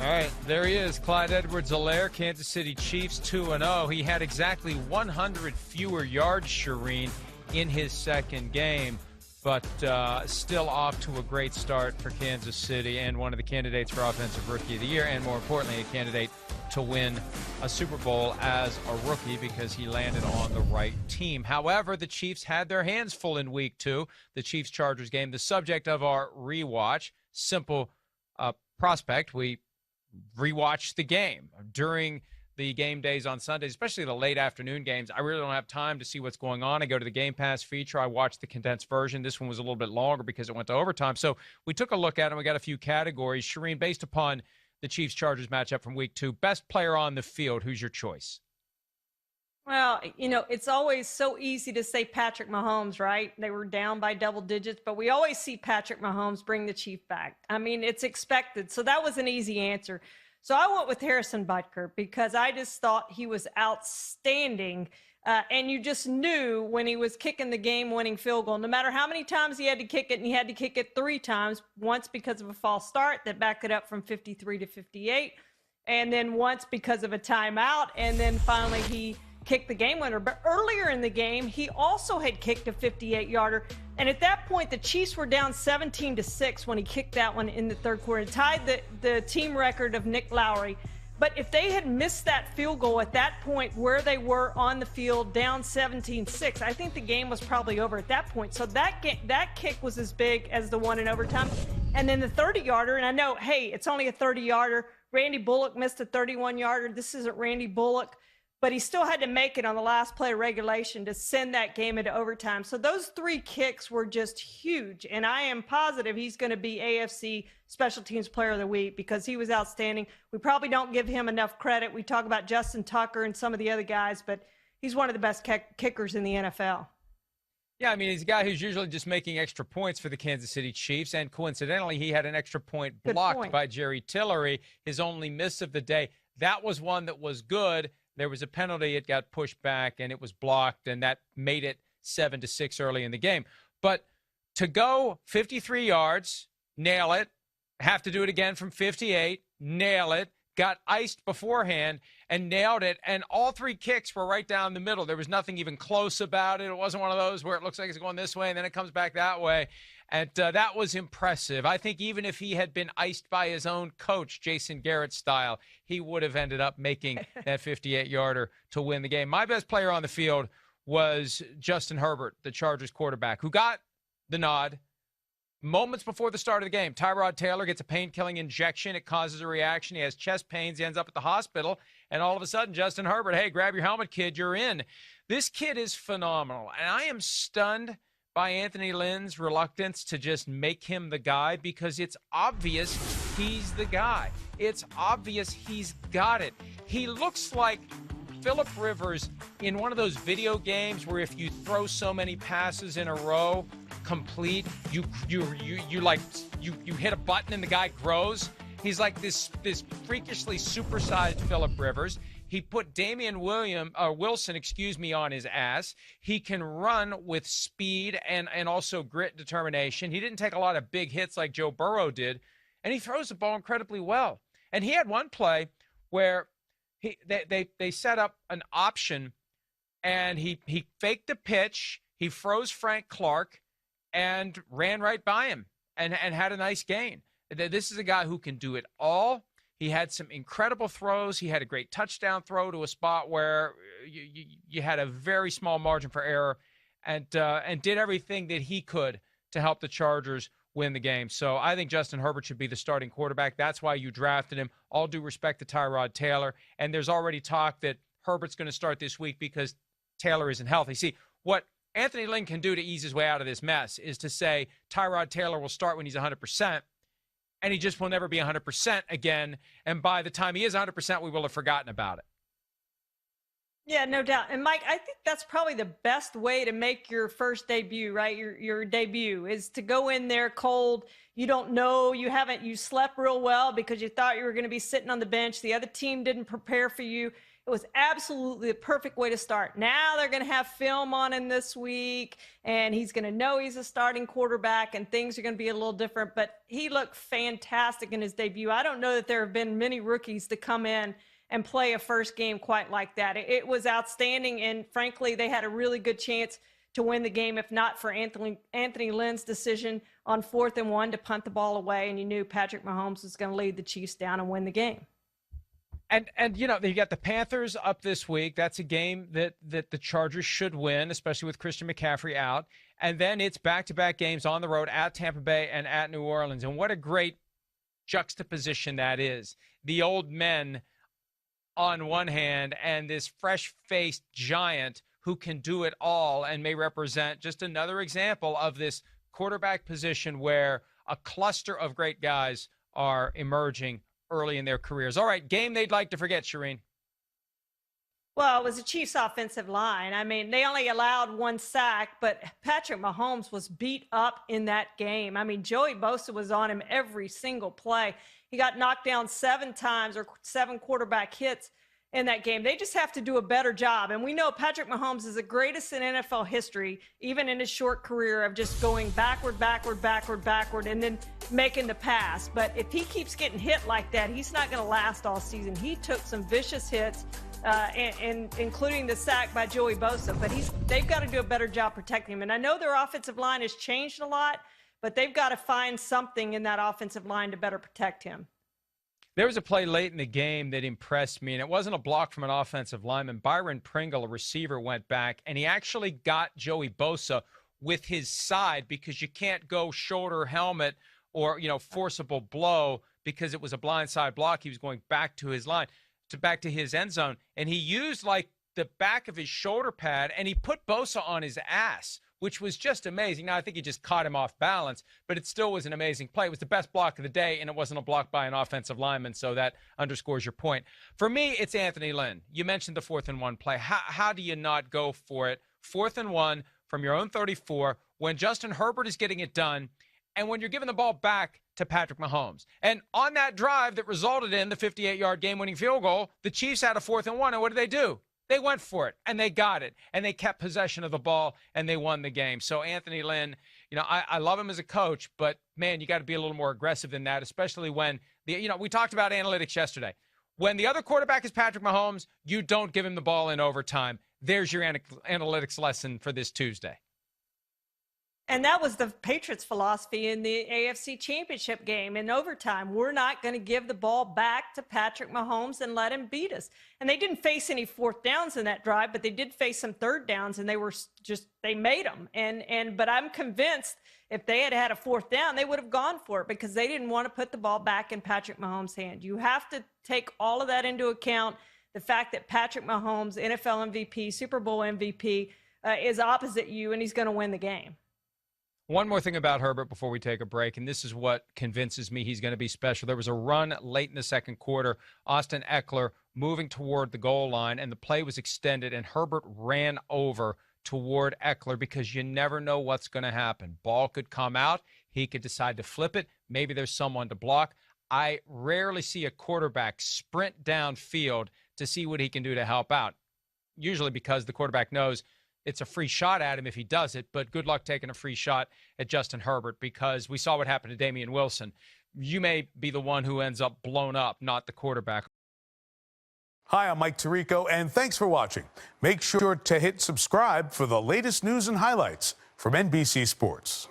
All right, there he is, Clyde Edwards-Helaire, Kansas City Chiefs 2-0. He had exactly 100 fewer yards, Charean, in his second game, but still off to a great start for Kansas City and one of the candidates for Offensive Rookie of the Year, and more importantly, a candidate to win a Super Bowl as a rookie because he landed on the right team. However, the Chiefs had their hands full in Week 2, the Chiefs-Chargers game, the subject of our rewatch. Simple prospect. We rewatch the game during the game days on Sundays, especially the late afternoon games. I really don't have time to see what's going on. I go to the Game Pass feature. I watch the condensed version. This one was a little bit longer because it went to overtime. So we took a look at it. We got a few categories. Charean, based upon the Chiefs-Chargers matchup from Week 2, best player on the field, who's your choice? Well, it's always so easy to say Patrick Mahomes, right? They were down by double digits, but we always see Patrick Mahomes bring the Chief back. I mean, it's expected. So that was an easy answer. So I went with Harrison Butker because I just thought he was outstanding. And you just knew when he was kicking the game-winning field goal, no matter how many times he had to kick it, and he had to kick it 3 times, once because of a false start that backed it up from 53 to 58, and then once because of a timeout, and then finally he kicked the game winner. But earlier in the game, he also had kicked a 58-yarder. And at that point, the Chiefs were down 17-6 when he kicked that one in the third quarter. It tied the team record of Nick Lowry. But if they had missed that field goal at that point where they were on the field down 17-6, I think the game was probably over at that point. So that kick was as big as the one in overtime. And then the 30-yarder, and I know, hey, it's only a 30-yarder. Randy Bullock missed a 31-yarder. This isn't Randy Bullock. But he still had to make it on the last play of regulation to send that game into overtime. So those 3 kicks were just huge. And I am positive he's going to be AFC Special Teams Player of the Week because he was outstanding. We probably don't give him enough credit. We talk about Justin Tucker and some of the other guys, but he's one of the best kickers in the NFL. Yeah, I mean, he's a guy who's usually just making extra points for the Kansas City Chiefs, and coincidentally, he had an extra point blocked by Jerry Tillery, his only miss of the day. That was one that was good. There was a penalty, it got pushed back, and it was blocked, and that made it 7-6 early in the game. But to go 53 yards, nail it, have to do it again from 58, nail it, got iced beforehand, and nailed it, and all 3 kicks were right down the middle. There was nothing even close about it. It wasn't one of those where it looks like it's going this way, and then it comes back that way. And that was impressive. I think even if he had been iced by his own coach, Jason Garrett style, he would have ended up making that 58-yarder to win the game. My best player on the field was Justin Herbert, the Chargers quarterback, who got the nod moments before the start of the game. Tyrod Taylor gets a pain-killing injection. It causes a reaction. He has chest pains. He ends up at the hospital. And all of a sudden, Justin Herbert, hey, grab your helmet, kid. You're in. This kid is phenomenal. And I am stunned by Anthony Lynn's reluctance to just make him the guy because it's obvious he's the guy. It's obvious he's got it. He looks like Phillip Rivers in one of those video games where if you throw so many passes in a row complete, you hit a button and the guy grows. He's like this freakishly supersized Phillip Rivers. He put Wilson, on his ass. He can run with speed and also grit, determination. He didn't take a lot of big hits like Joe Burrow did, and he throws the ball incredibly well. And he had one play where they set up an option, and he faked the pitch. He froze Frank Clark and ran right by him and had a nice gain. This is a guy who can do it all. He had some incredible throws. He had a great touchdown throw to a spot where you had a very small margin for error, and did everything that he could to help the Chargers win the game. So I think Justin Herbert should be the starting quarterback. That's why you drafted him. All due respect to Tyrod Taylor. And there's already talk that Herbert's going to start this week because Taylor isn't healthy. See, what Anthony Lynn can do to ease his way out of this mess is to say Tyrod Taylor will start when he's 100%. And he just will never be 100% again. And by the time he is 100%, we will have forgotten about it. Yeah, no doubt. And Mike, I think that's probably the best way to make your first debut, right? Your debut is to go in there cold. You don't know, you slept real well because you thought you were going to be sitting on the bench. The other team didn't prepare for you. It was absolutely the perfect way to start. Now they're going to have film on him this week, and he's going to know he's a starting quarterback, and things are going to be a little different. But he looked fantastic in his debut. I don't know that there have been many rookies to come in and play a first game quite like that. It was outstanding, and frankly, they had a really good chance to win the game if not for Anthony Lynn's decision on 4th and 1 to punt the ball away, and you knew Patrick Mahomes was going to lead the Chiefs down and win the game. And you got the Panthers up this week. That's a game that the Chargers should win, especially with Christian McCaffrey out. And then it's back-to-back games on the road at Tampa Bay and at New Orleans. And what a great juxtaposition that is. The old men on one hand and this fresh-faced giant who can do it all and may represent just another example of this quarterback position where a cluster of great guys are emerging early in their careers. All right, game they'd like to forget, Charean. Well, it was the Chiefs' offensive line. I mean, they only allowed 1 sack, but Patrick Mahomes was beat up in that game. I mean, Joey Bosa was on him every single play. He got knocked down 7 times or 7 quarterback hits in that game. They just have to do a better job. And we know Patrick Mahomes is the greatest in NFL history, even in his short career, of just going backward, and then making the pass. But if he keeps getting hit like that, he's not going to last all season. He took some vicious hits, and including the sack by Joey Bosa. But they've got to do a better job protecting him. And I know their offensive line has changed a lot, but they've got to find something in that offensive line to better protect him. There was a play late in the game that impressed me, and it wasn't a block from an offensive lineman. Byron Pringle, a receiver, went back, and he actually got Joey Bosa with his side because you can't go shoulder helmet or, forcible blow because it was a blindside block. He was going back to his line, back to his end zone, and he used, the back of his shoulder pad, and he put Bosa on his ass, which was just amazing. Now, I think he just caught him off balance, but it still was an amazing play. It was the best block of the day, and it wasn't a block by an offensive lineman, so that underscores your point. For me, it's Anthony Lynn. You mentioned the 4th and 1 play. How do you not go for it? 4th and 1 from your own 34 when Justin Herbert is getting it done and when you're giving the ball back to Patrick Mahomes. And on that drive that resulted in the 58-yard game-winning field goal, the Chiefs had a 4th and 1, and what did? They went for it, and they got it, and they kept possession of the ball, and they won the game. So Anthony Lynn, I love him as a coach, but, man, you got to be a little more aggressive than that, especially when, we talked about analytics yesterday. When the other quarterback is Patrick Mahomes, you don't give him the ball in overtime. There's your analytics lesson for this Tuesday. And that was the Patriots' philosophy in the AFC Championship game in overtime. We're not going to give the ball back to Patrick Mahomes and let him beat us. And they didn't face any 4th downs in that drive, but they did face some 3rd downs, and they made them. But I'm convinced if they had had a 4th down, they would have gone for it because they didn't want to put the ball back in Patrick Mahomes' hand. You have to take all of that into account. The fact that Patrick Mahomes, NFL MVP, Super Bowl MVP, is opposite you, and he's going to win the game. One more thing about Herbert before we take a break, and this is what convinces me he's going to be special. There was a run late in the second quarter, Austin Eckler moving toward the goal line, and the play was extended, and Herbert ran over toward Eckler because you never know what's going to happen. Ball could come out. He could decide to flip it. Maybe there's someone to block. I rarely see a quarterback sprint downfield to see what he can do to help out, usually because the quarterback knows it's a free shot at him if he does it, but good luck taking a free shot at Justin Herbert because we saw what happened to Damian Wilson. You may be the one who ends up blown up, not the quarterback. Hi, I'm Mike Tirico, and thanks for watching. Make sure to hit subscribe for the latest news and highlights from NBC Sports.